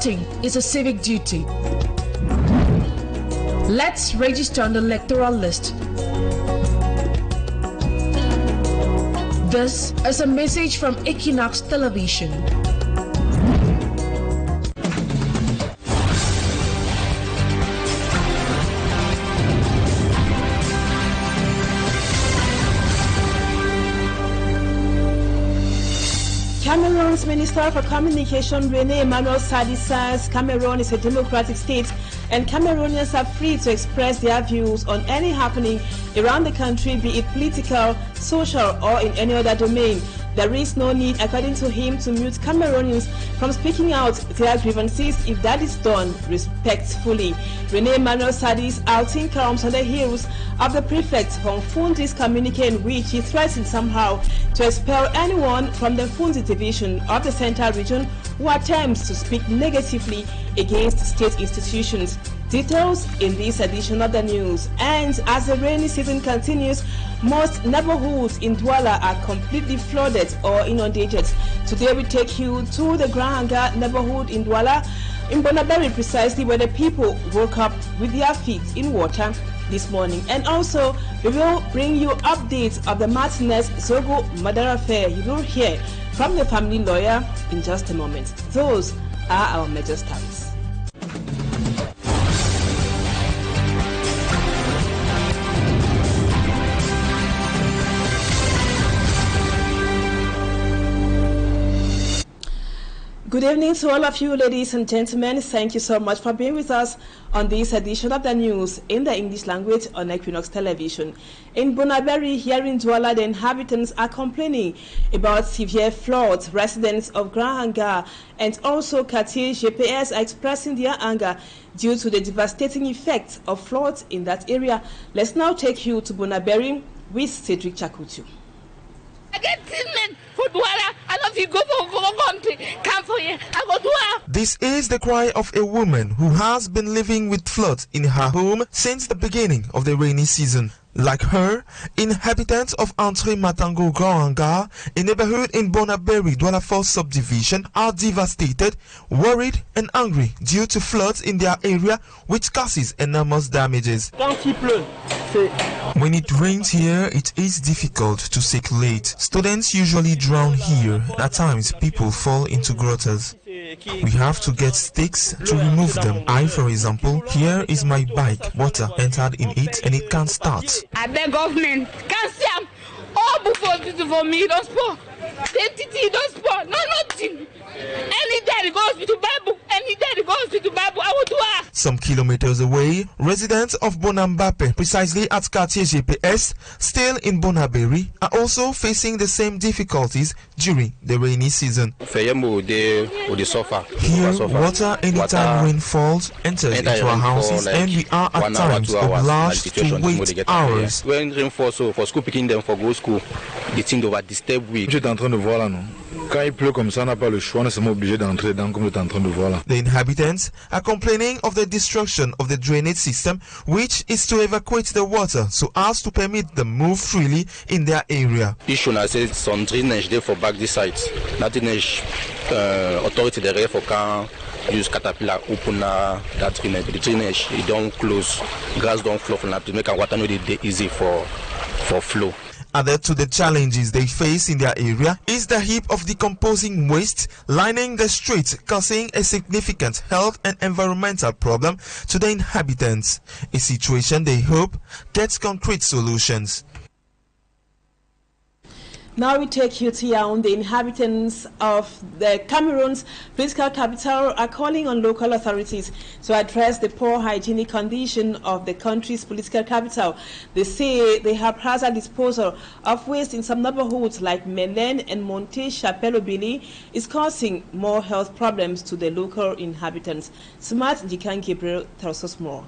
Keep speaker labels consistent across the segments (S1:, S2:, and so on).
S1: Voting is a civic duty. Let's register on the electoral list. This is a message from Equinoxe Television.
S2: Cameroon's Minister for Communication, Rene Emmanuel Sadi, says Cameroon is a democratic state and Cameroonians are free to express their views on any happening around the country, be it political, social, or in any other domain. There is no need, according to him, to mute Cameroonians from speaking out their grievances if that is done respectfully. Rene Emmanuel Sadi's outing comes on the heels of the prefect from Fundi's communique, in which he threatened somehow to expel anyone from the Fundi division of the Central region who attempts to speak negatively against state institutions. Details in this edition of the news. And as the rainy season continues, most neighborhoods in Douala are completely flooded or inundated. Today we take you to the Grahanga neighborhood in Douala, in Bonaberi precisely, where the people woke up with their feet in water this morning. And also we will bring you updates of the Martinez Zogo murder affair. You will hear from the family lawyer in just a moment. Those are our major stories. Good evening to all of you, ladies and gentlemen. Thank you so much for being with us on this edition of the news in the English language on Equinoxe Television. In Bonaberi, here in Douala, the inhabitants are complaining about severe floods. Residents of Grahanga and also Quartier GPS are expressing their anger due to the devastating effects of floods in that area. Let's now take you to Bonaberi with Cedric Chakutu.
S3: This is the cry of a woman who has been living with floods in her home since the beginning of the rainy season. Like her, inhabitants of Entre Matango Grahanga, a neighborhood in Bonaberi, Douala 4 subdivision, are devastated, worried and angry due to floods in their area, which causes enormous damages. When it rains here, it is difficult to circulate. Students usually drown here. At times, people fall into gutters. We have to get sticks to remove them. I, for example, here is my bike. Water entered in it and it can't start.
S4: I beg government, can't all for me, don't sport. Don't sport, no nothing. Any day it goes to Bible, any day it goes to Bible, I will do it.
S3: Some kilometers away, residents of Bonambape, precisely at Quartier GPS, still in Bonaberi, are also facing the same difficulties during the rainy season. Here, water anytime rain falls enters into our houses and we are at times obliged to wait hours.
S5: When rain falls, so for school picking them for go school, the thing over disturb week. Quand il pleut comme ça, on n'a pas le choix, on est seulement obligé d'entrer dedans comme tu es en train de voir là.
S3: The inhabitants are complaining of the destruction of the drainage system, which is to evacuate the water so as to permit them move freely in their area.
S5: Issue na say some drainage there for back this side. That drainage authority there for can use caterpillar open that drainage. The drainage it don't close, grass don't flow from that to make a water no dey easy for flow.
S3: Added to the challenges they face in their area is the heap of decomposing waste lining the streets, causing a significant health and environmental problem to the inhabitants, a situation they hope gets concrete solutions.
S2: Now we take you to Yaoundé. The inhabitants of the Cameroon's political capital are calling on local authorities to address the poor hygienic condition of the country's political capital. They say the haphazard disposal of waste in some neighborhoods like Melen and Monte Chapelle-Obili is causing more health problems to the local inhabitants. Smart Jikan Gabriel tells us more.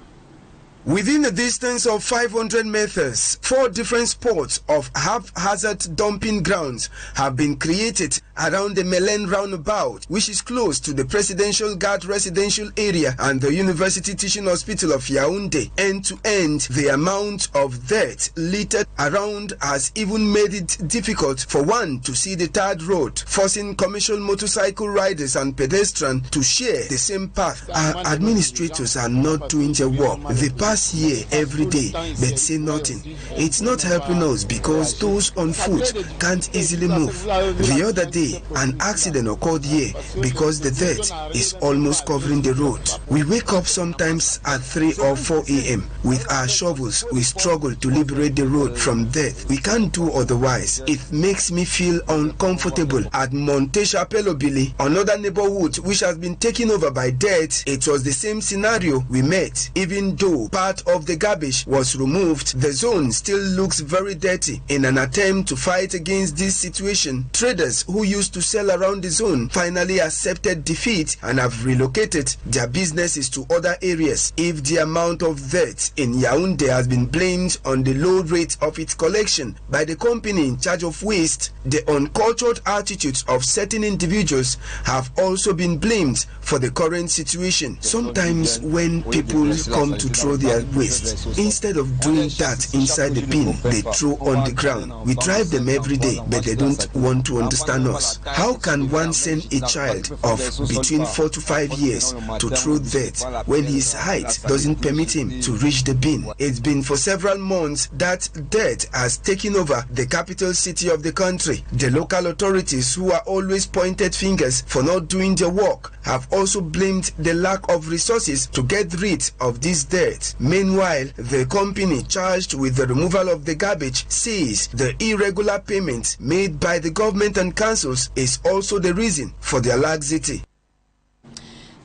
S6: Within a distance of 500 meters, 4 different spots of haphazard dumping grounds have been created around the Melen roundabout, which is close to the Presidential Guard residential area and the University Teaching Hospital of Yaoundé. End to end, the amount of dirt littered around has even made it difficult for one to see the third road, forcing commercial motorcycle riders and pedestrians to share the same path. Our administrators are not doing their work. They pass here every day but say nothing. It's not helping us because those on foot can't easily move. The other day, an accident occurred here because the dirt is almost covering the road. We wake up sometimes at 3 or 4 a.m. With our shovels, we struggle to liberate the road from dirt. We can't do otherwise. It makes me feel uncomfortable. At Montesha Pelobili, another neighborhood which has been taken over by dirt, it was the same scenario we met. Even though part of the garbage was removed, the zone still looks very dirty. In an attempt to fight against this situation, traders who used to sell around the zone finally accepted defeat and have relocated their businesses to other areas. If the amount of dirt in Yaoundé has been blamed on the low rate of its collection by the company in charge of waste, the uncultured attitudes of certain individuals have also been blamed for the current situation. Sometimes when people come to throw their waste, instead of doing that inside the bin they throw on the ground, we drive them every day, but they don't want to understand us. How can one send a child of between 4 to 5 years to throw dirt when his height doesn't permit him to reach the bin? It's been for several months that dirt has taken over the capital city of the country. The local authorities, who are always pointed fingers for not doing their work, have also blamed the lack of resources to get rid of this dirt. Meanwhile, the company charged with the removal of the garbage says the irregular payment made by the government and councils is also the reason for their laxity.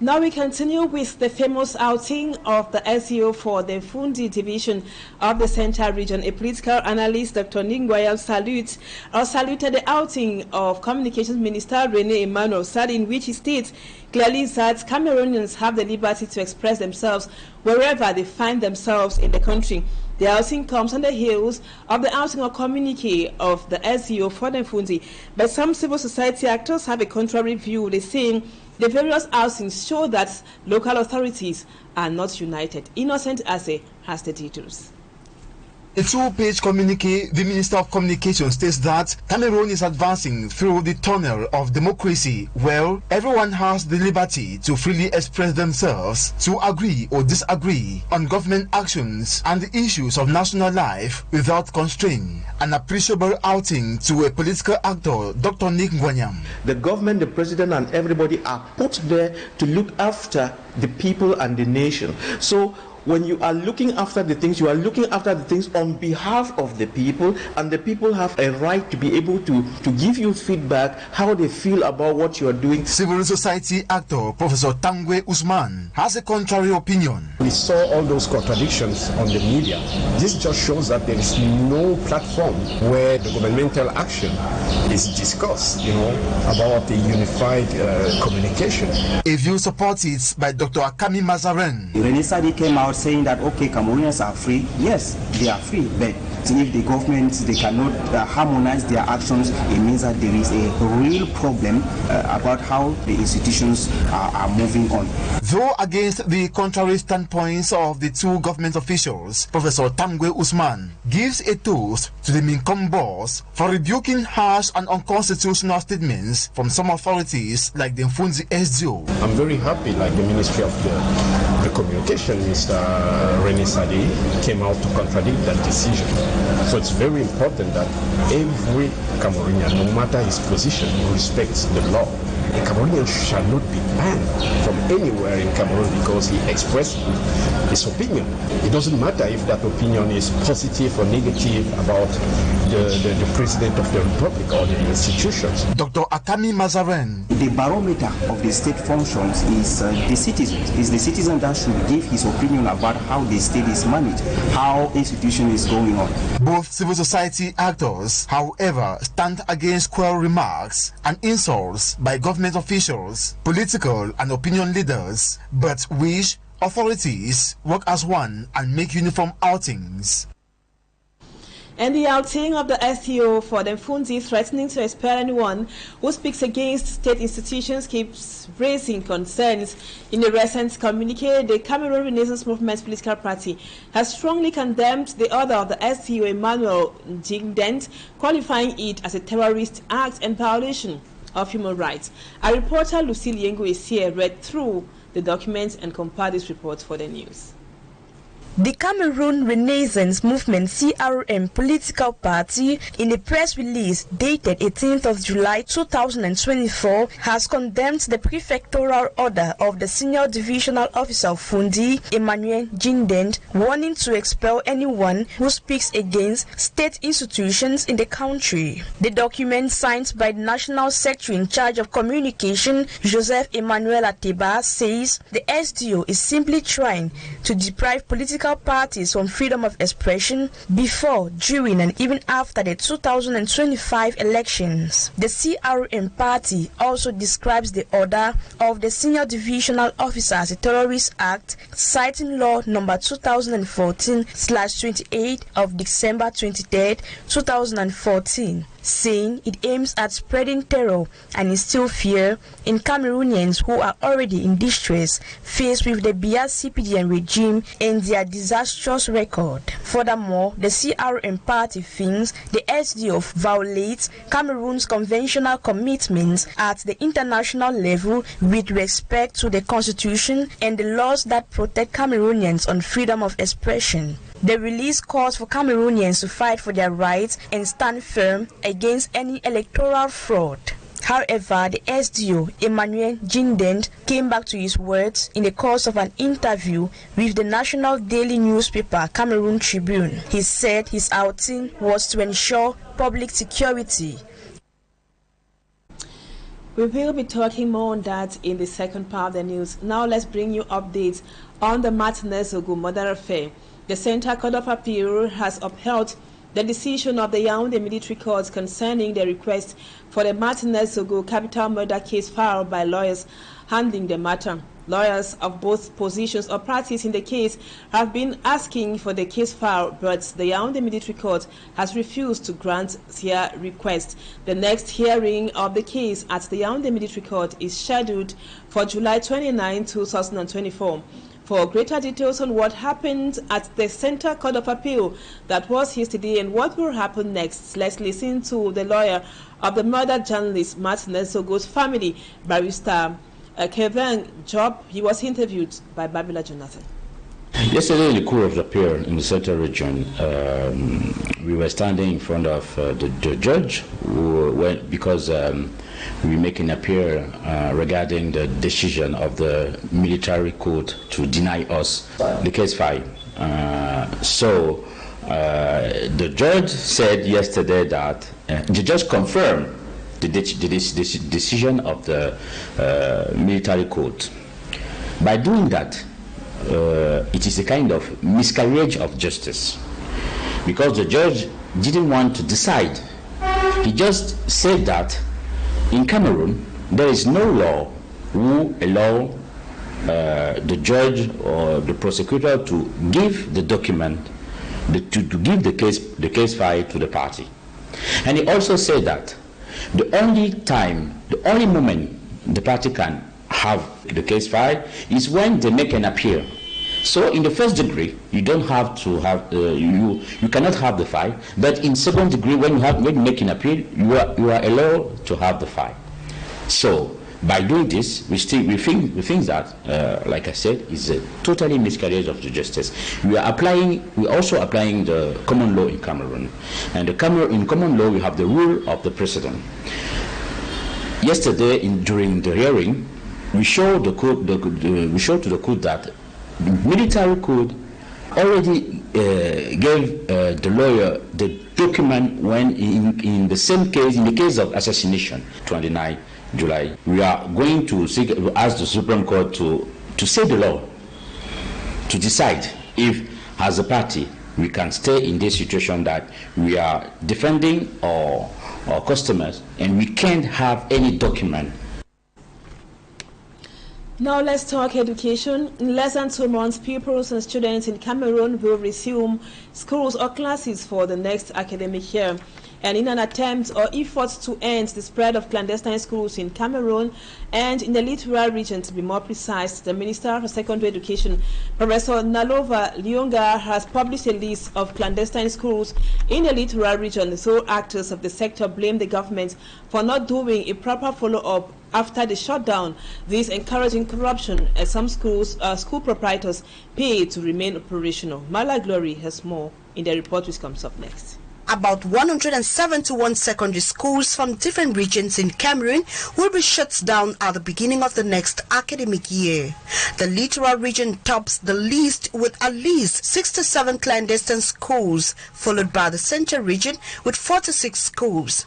S2: Now we continue with the famous outing of the SEO for the Fundi division of the Central Region. A political analyst, Dr. Ningwayal, saluted the outing of Communications Minister Rene Emmanuel Sadi, in which he states clearly that Cameroonians have the liberty to express themselves wherever they find themselves in the country. The outing comes on the heels of the outing or communique of the SEO for the Fundi, but some civil society actors have a contrary view. They saying the various outings show that local authorities are not united. Innocent Ase has the details.
S3: A 2-page communique, the Minister of Communication states that Cameroon is advancing through the tunnel of democracy where everyone has the liberty to freely express themselves, to agree or disagree on government actions and the issues of national life without constraint. An appreciable outing to a political actor, Dr. Nick Ngwanyam.
S7: The government, the president and everybody are put there to look after the people and the nation. So when you are looking after the things, you are looking after the things on behalf of the people, and the people have a right to be able to give you feedback how they feel about what you are doing.
S3: Civil society actor Professor Tangwe Usman has a contrary opinion.
S8: We saw all those contradictions on the media. This just shows that there is no platform where the governmental action is discussed, about the unified communication.
S3: A view supported by Dr. Akami Mazaren.
S9: Rene Sadi came out saying that, okay, Cameroonians are free. Yes, they are free, but if the government, they cannot harmonize their actions, it means that there is a real problem about how the institutions are moving on.
S3: Though against the contrary standpoints of the two government officials, Professor Tangwe Usman gives a toast to the Mincom boss for rebuking harsh and unconstitutional statements from some authorities like the Mfunzi SDO.
S8: I'm very happy, like the Ministry of the Communication, Mr. Rene Sadi came out to contradict that decision. So it's very important that every Cameroonian, no matter his position, respects the law. A Cameroonian shall not be banned from anywhere in Cameroon because he expressed his opinion. It doesn't matter if that opinion is positive or negative about the President of the Republic or the institutions.
S3: Dr. Akami Mazaren.
S9: The barometer of the state functions is the citizen. It's the citizen that should give his opinion about how the state is managed, how institution is going on.
S3: Both civil society actors, however, stand against cruel remarks and insults by government officials, political and opinion leaders, but wish
S10: authorities work as one and make uniform outings.
S2: And the outing of the STO for the Mfundi threatening to expel anyone who speaks against state institutions keeps raising concerns. In a recent communique, the Cameroon Renaissance Movement political party has strongly condemned the order of the STO Emmanuel Jingdent, qualifying it as a terrorist act and violation of human rights. Our reporter Lucille Yengo is here, read through the documents and compiled this report for the news.
S11: The Cameroon Renaissance Movement CRM political party, in a press release dated 18th of July 2024, has condemned the prefectural order of the senior divisional officer of Fundi, Emmanuel Jingdent, warning to expel anyone who speaks against state institutions in the country. The document, signed by the National Secretary in charge of communication, Joseph Emmanuel Ateba, says the SDO is simply trying to deprive political parties from freedom of expression before, during, and even after the 2025 elections. The CRM party also describes the order of the senior divisional officer as a terrorist act, citing law number 2014/28 of December 23, 2014. Saying it aims at spreading terror and instill fear in Cameroonians who are already in distress, faced with the Biya CPDM regime and their disastrous record. Furthermore, the CRM party thinks the SDO violates Cameroon's conventional commitments at the international level with respect to the constitution and the laws that protect Cameroonians on freedom of expression. The release calls for Cameroonians to fight for their rights and stand firm against any electoral fraud. However, the SDO, Emmanuel Jingdent, came back to his words in the course of an interview with the national daily newspaper Cameroon Tribune. He said his outing was to ensure public security.
S2: We will be talking more on that in the second part of the news. Now let's bring you updates on the Martinez Zogo murder affair. The Central Court of Appeal has upheld the decision of the Yaoundé military courts concerning the request for the Martinez Zogo capital murder case filed by lawyers handling the matter. Lawyers of both positions or parties in the case have been asking for the case file, but the Yaoundé military court has refused to grant their request. The next hearing of the case at the Yaoundé military court is scheduled for July 29, 2024. For greater details on what happened at the Central Court of Appeal that was yesterday and what will happen next, let's listen to the lawyer of the murdered journalist Martinez Zogo's family, Barrister Kevin Job. He was interviewed by Babila Jonathan.
S12: Yesterday in the Court of Appeal in the Central Region, we were standing in front of the judge because we make an appeal regarding the decision of the military court to deny us the case file. So the judge said yesterday that the judge confirmed the decision of the military court. By doing that, it is a kind of miscarriage of justice, because the judge didn't want to decide. He just said that in Cameroon there is no law who allow the judge or the prosecutor to give the document, to give the case file to the party. And he also said that the only moment the party can have the case file is when they make an appeal. So in the first degree, you don't have to have you cannot have the file, but in second degree, when you make an appeal, you are allowed to have the file. So by doing this, we think that, like I said, is a totally miscarriage of the justice. We also applying the common law in Cameroon, and in common law we have the rule of the precedent. Yesterday, during the hearing, we showed to the court that the military court already gave the lawyer the document when in the same case, in the case of assassination, 29 July. We are going to ask the Supreme Court to say the law, to decide if, as a party, we can stay in this situation that we are defending our customers and we can't have any document.
S2: Now let's talk education. In less than 2 months, pupils and students in Cameroon will resume schools or classes for the next academic year. And in an attempt or effort to end the spread of clandestine schools in Cameroon and in the littoral region, to be more precise, the Minister for Secondary Education, Professor Nalova Lyonga, has published a list of clandestine schools in the littoral region. So actors of the sector blame the government for not doing a proper follow-up after the shutdown, this encouraging corruption as some schools, school proprietors pay to remain operational. Mala Glory has more in the report which comes up next.
S13: About 171 secondary schools from different regions in Cameroon will be shut down at the beginning of the next academic year. The littoral region tops the list with at least 67 clandestine schools, followed by the central region with 46 schools.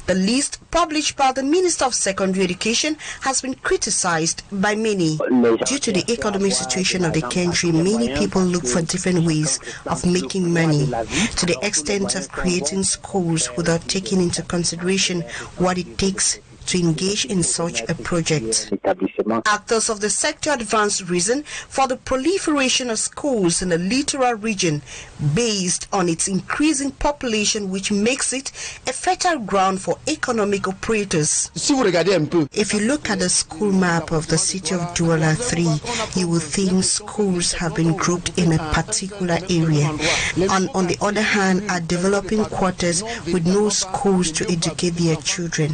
S13: The list published by the Minister of Secondary Education has been criticized by many. Due to the economic situation of the country, many people look for different ways of making money, to the extent of creating schools without taking into consideration what it takes to engage in such a project. Actors of the sector advanced reason for the proliferation of schools in the littoral region based on its increasing population, which makes it a fertile ground for economic operators. If you look at the school map of the city of Douala 3, you will think schools have been grouped in a particular area, and on the other hand are developing quarters with no schools to educate their children.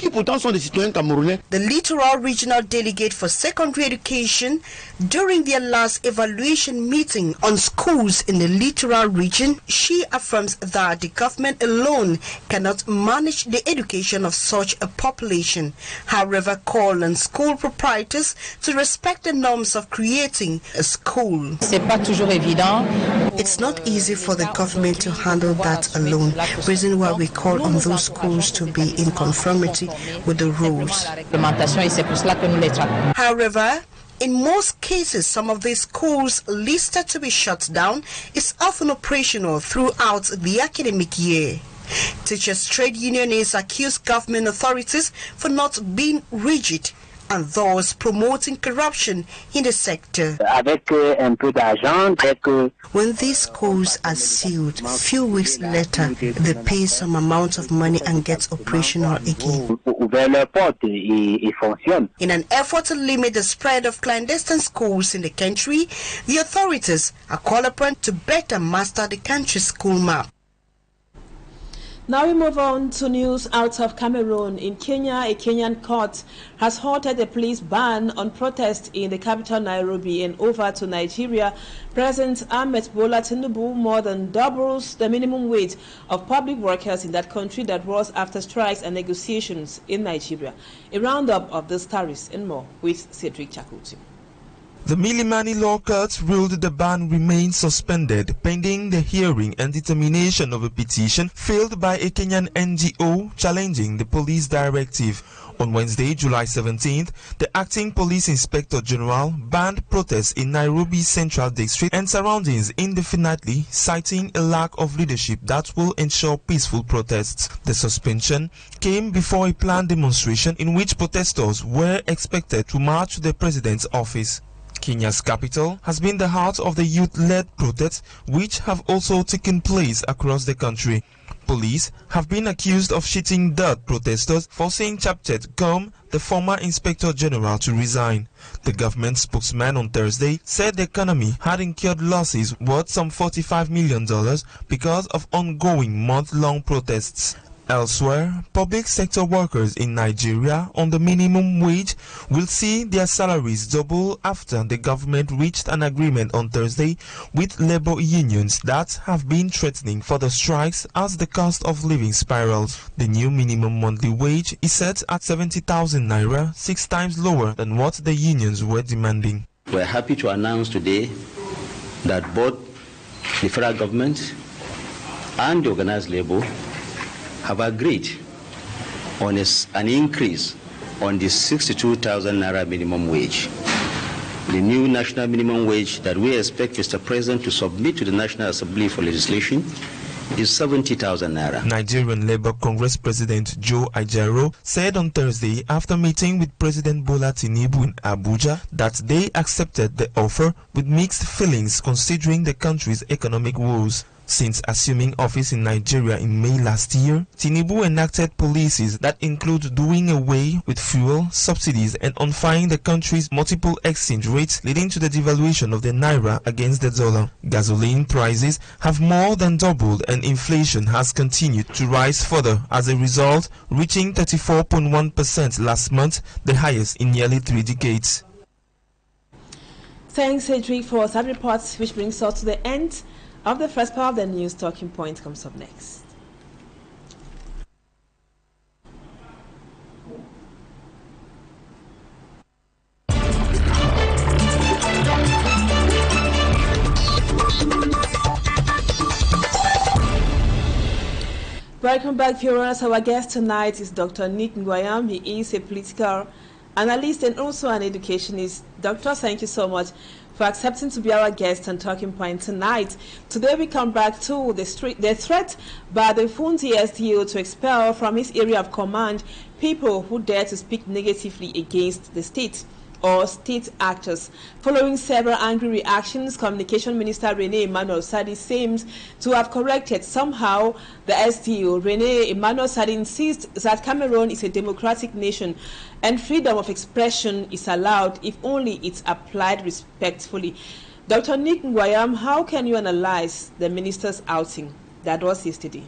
S13: The Littoral Regional Delegate for Secondary Education, during their last evaluation meeting on schools in the littoral region, she affirms that the government alone cannot manage the education of such a population. However, call on school proprietors to respect the norms of creating a school. It's not easy for the government to handle that alone, reason why we call on those schools to be in conformity with the rules. However, in most cases, some of these schools listed to be shut down is often operational throughout the academic year. Teachers' trade unionists accuse government authorities for not being rigid and thus promoting corruption in the sector. When these schools are sealed, a few weeks later, they pay some amount of money and get operational again. In an effort to limit the spread of clandestine schools in the country, the authorities are called upon to better master the country's school map.
S2: Now we move on to news out of Cameroon. In Kenya, a Kenyan court has halted a police ban on protest in the capital Nairobi, and over to Nigeria. President Ahmed Bola Tinubu more than doubles the minimum wage of public workers in that country that rose after strikes and negotiations in Nigeria. A roundup of these tariffs and more with Cedric Chakuti.
S3: The Milimani Law Court ruled the ban remains suspended pending the hearing and determination of a petition filed by a Kenyan NGO challenging the police directive. On Wednesday, July 17th, the acting police inspector general banned protests in Nairobi Central District and surroundings indefinitely, citing a lack of leadership that will ensure peaceful protests. The suspension came before a planned demonstration in which protesters were expected to march to the president's office. Kenya's capital has been the heart of the youth-led protests, which have also taken place across the country. Police have been accused of shooting dead protesters, forcing Chapchet Gum, the former Inspector General, to resign. The government spokesman on Thursday said the economy had incurred losses worth some $45 million because of ongoing month-long protests. Elsewhere, public sector workers in Nigeria on the minimum wage will see their salaries double after the government reached an agreement on Thursday with labor unions that have been threatening for the strikes as the cost of living spirals. The new minimum monthly wage is set at 70,000 naira, 6 times lower than what the unions were demanding.
S14: We're happy to announce today that both the federal government and the organized labor have agreed on an increase on the 62,000 naira minimum wage. The new national minimum wage that we expect Mr. President to submit to the National Assembly for legislation is 70,000 naira.
S3: Nigerian Labour Congress President Joe Ajaero said on Thursday, after meeting with President Bola Tinubu in Abuja, that they accepted the offer with mixed feelings considering the country's economic woes. Since assuming office in Nigeria in May last year, Tinubu enacted policies that include doing away with fuel subsidies and unifying the country's multiple exchange rates, leading to the devaluation of the naira against the dollar. Gasoline prices have more than doubled and inflation has continued to rise further as a result, reaching 34.1% last month, the highest in nearly 3 decades.
S2: Thanks, Cedric, for that report, which brings us to the end of the first part of the news. Talking Point comes up next. Welcome back, viewers. Our guest tonight is Dr. Nick Nguayam. He is a political analyst and also an educationist. Doctor, thank you so much for accepting to be our guest on Talking Point tonight. Today we come back to the threat by the Funti SDO to expel from his area of command people who dare to speak negatively against the state or state actors. Following several angry reactions, Communication Minister Rene Emmanuel Sadi seems to have corrected somehow the SDO. Rene Emmanuel Sadi insists that Cameroon is a democratic nation and freedom of expression is allowed if only it's applied respectfully. Dr. Nick Nguayam, how can you analyze the minister's outing that was yesterday?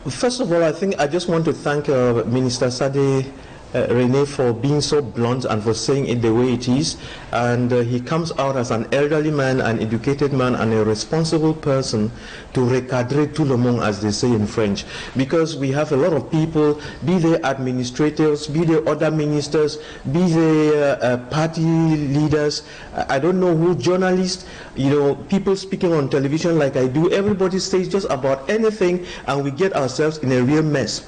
S7: First of all, I think I just want to thank Minister Sadi Rene for being so blunt and for saying it the way it is, and he comes out as an elderly man, an educated man and a responsible person to recadrer tout le monde, as they say in French, because we have a lot of people, be they administrators, be they other ministers, be they party leaders, I don't know who, journalists, you know, people speaking on television like I do. Everybody says just about anything and we get ourselves in a real mess.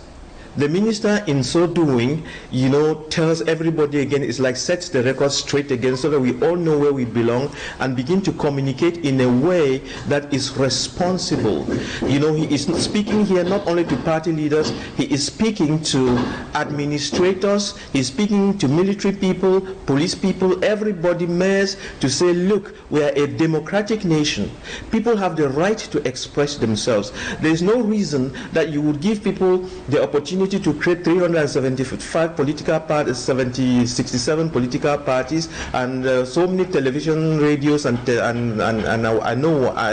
S7: The minister, in so doing, you know, tells everybody again, it's like sets the record straight again so that we all know where we belong and begin to communicate in a way that is responsible. You know, he is speaking here not only to party leaders, he is speaking to administrators, he's speaking to military people, police people, everybody, mayors, to say, look, we are a democratic nation. People have the right to express themselves. There is no reason that you would give people the opportunity to create 375 political parties, 67 political parties, and so many television, radios, and I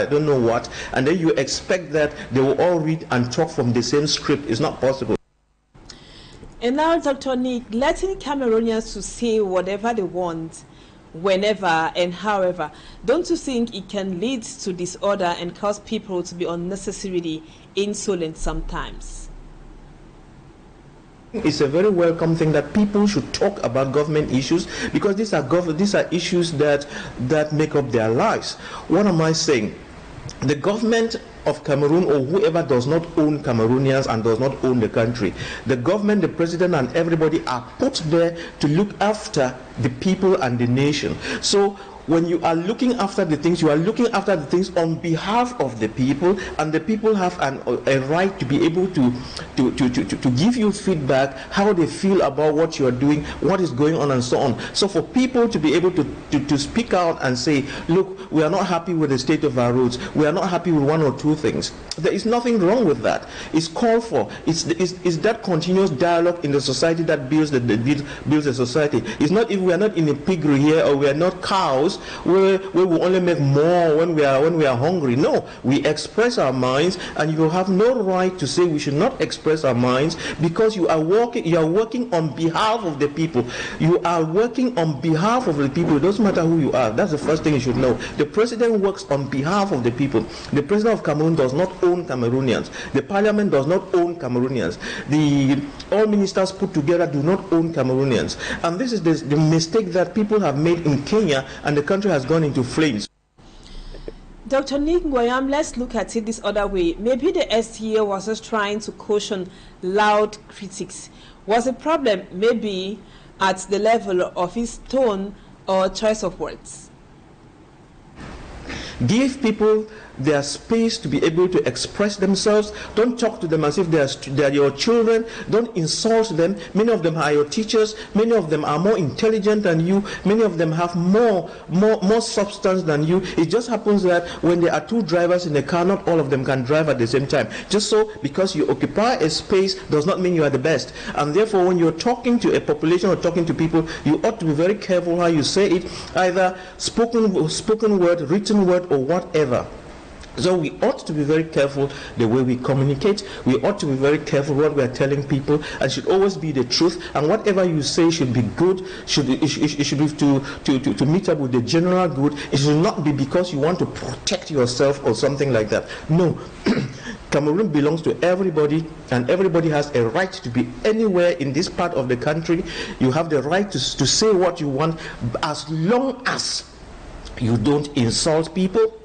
S7: don't know what, and then you expect that they will all read and talk from the same script. It's not possible.
S2: And now, Dr. Nick, letting Cameroonians to say whatever they want, whenever and however, don't you think it can lead to disorder and cause people to be unnecessarily insolent sometimes?
S7: It's a very welcome thing that people should talk about government issues, because these are issues that make up their lives. What am I saying? The government of Cameroon, or whoever does not own Cameroonians and does not own the country, the government, the president and everybody are put there to look after the people and the nation. So when you are looking after the things, you are looking after the things on behalf of the people, and the people have a right to be able to give you feedback, how they feel about what you are doing, what is going on, and so on. So for people to be able to speak out and say, look, we are not happy with the state of our roads, we are not happy with one or two things, there is nothing wrong with that. It's called for. It's that continuous dialogue in the society that builds the society. It's not if we are not in a piggery here, or we are not cows where we only make more when we are hungry. No, we express our minds, and you have no right to say we should not express our minds, because you are working on behalf of the people. You are working on behalf of the people. It doesn't matter who you are. That's the first thing you should know. The president works on behalf of the people. The president of Cameroon does not own Cameroonians. The parliament does not own Cameroonians. All ministers put together do not own Cameroonians. And this is the mistake that people have made in Kenya, and the country has gone into flames.
S2: Dr. Nick Nguayam, let's look at it this other way. Maybe the STA was just trying to caution loud critics. Was the problem maybe at the level of his tone or choice of words?
S7: Give people their space to be able to express themselves. Don't talk to them as if they are your children. Don't insult them. Many of them are your teachers. Many of them are more intelligent than you. Many of them have more substance than you. It just happens that when there are two drivers in a car, not all of them can drive at the same time. Just so because you occupy a space does not mean you are the best. And therefore, when you're talking to a population or talking to people, you ought to be very careful how you say it, either spoken word, written word, or whatever. So we ought to be very careful the way we communicate. We ought to be very careful what we are telling people, and should always be the truth. And whatever you say should be good. It should be to meet up with the general good. It should not be because you want to protect yourself or something like that. No. Cameroon belongs to everybody, and everybody has a right to be anywhere in this part of the country. You have the right to say what you want, as long as you don't insult people,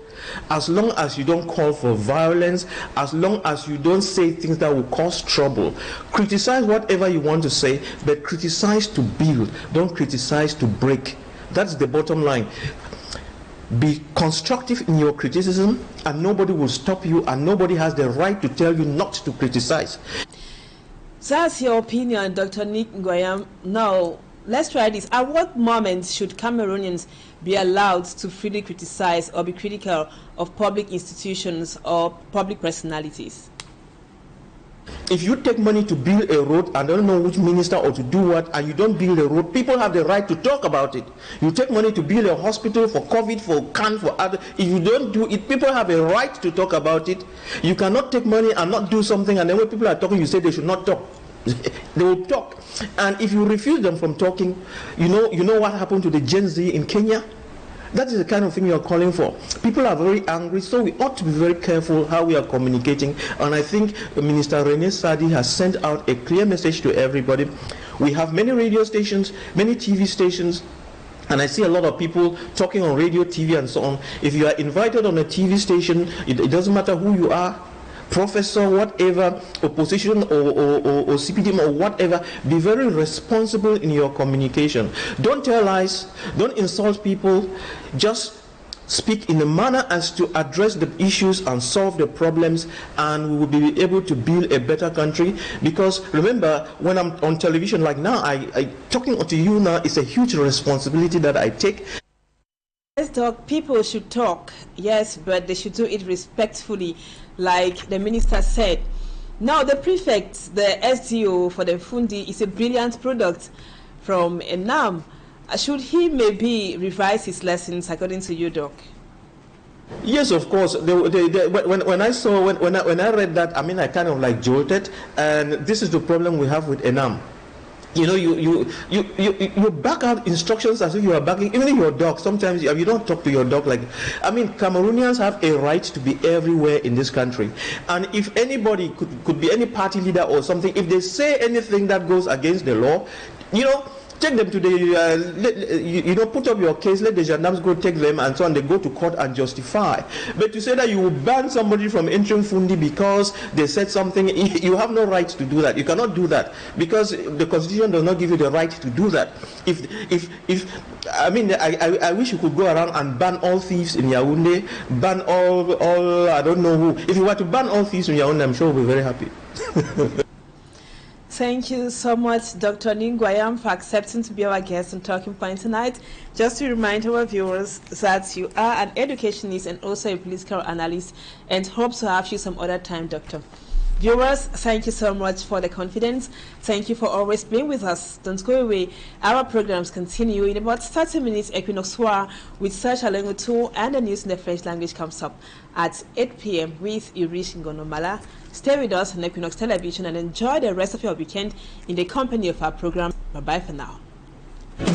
S7: as long as you don't call for violence, as long as you don't say things that will cause trouble. Criticize whatever you want to say, but criticize to build. Don't criticize to break. That's the bottom line. Be constructive in your criticism, and nobody will stop you, and nobody has the right to tell you not to criticize.
S2: So that's your opinion, Dr. Nick Ngoyam. Now, let's try this. At what moment should Cameroonians be allowed to freely criticize or be critical of public institutions or public personalities?
S7: If you take money to build a road and don't know which minister or to do what, and you don't build a road, people have the right to talk about it. You take money to build a hospital for COVID, for can, for other. If you don't do it, people have a right to talk about it. You cannot take money and not do something, and then when people are talking, you say they should not talk. They will talk. And if you refuse them from talking, you know what happened to the Gen Z in Kenya? That is the kind of thing you are calling for. People are very angry, so we ought to be very careful how we are communicating. And I think Minister René Sadi has sent out a clear message to everybody. We have many radio stations, many TV stations, and I see a lot of people talking on radio, TV, and so on. If you are invited on a TV station, it doesn't matter who you are, professor, whatever, opposition or CPDM or whatever, be very responsible in your communication. Don't tell lies, don't insult people, just speak in a manner as to address the issues and solve the problems, and we will be able to build a better country. Because remember, when I'm on television like now, I talking to you now is a huge responsibility that I take.
S2: Let's talk. People should talk, yes, but they should do it respectfully, like the minister said. Now, the prefect, the SDO for the Fundi, is a brilliant product from Enam. Should he maybe revise his lessons, according to you, Doc?
S7: Yes, of course. When I read that, I mean, I kind of like jolted, and this is the problem we have with Enam. You know, you back out instructions as if you are backing even your dog. Sometimes you don't talk to your dog like. I mean, Cameroonians have a right to be everywhere in this country, and if anybody could be any party leader or something, if they say anything that goes against the law, take them to the, put up your case, let the gendarmes go take them and so on, they go to court and justify. But to say that you will ban somebody from entering Fundi because they said something, you have no right to do that. You cannot do that because the Constitution does not give you the right to do that. I wish you could go around and ban all thieves in Yaoundé, ban all I don't know who. If you were to ban all thieves in Yaoundé, I'm sure we'll be very happy.
S2: Thank you so much, Dr. Ningwayam, for accepting to be our guest on Talking Point tonight. Just to remind our viewers that you are an educationist and also a political analyst, and hope to have you some other time, Doctor. Viewers, thank you so much for the confidence. Thank you for always being with us. Don't go away. Our programs continue in about 30 minutes. Equinoxe with Search Along 2 and the news in the French language comes up at 8 p.m. with Irish Ngonomala. Stay with us on Equinoxe Television and enjoy the rest of your weekend in the company of our program. Bye-bye for now.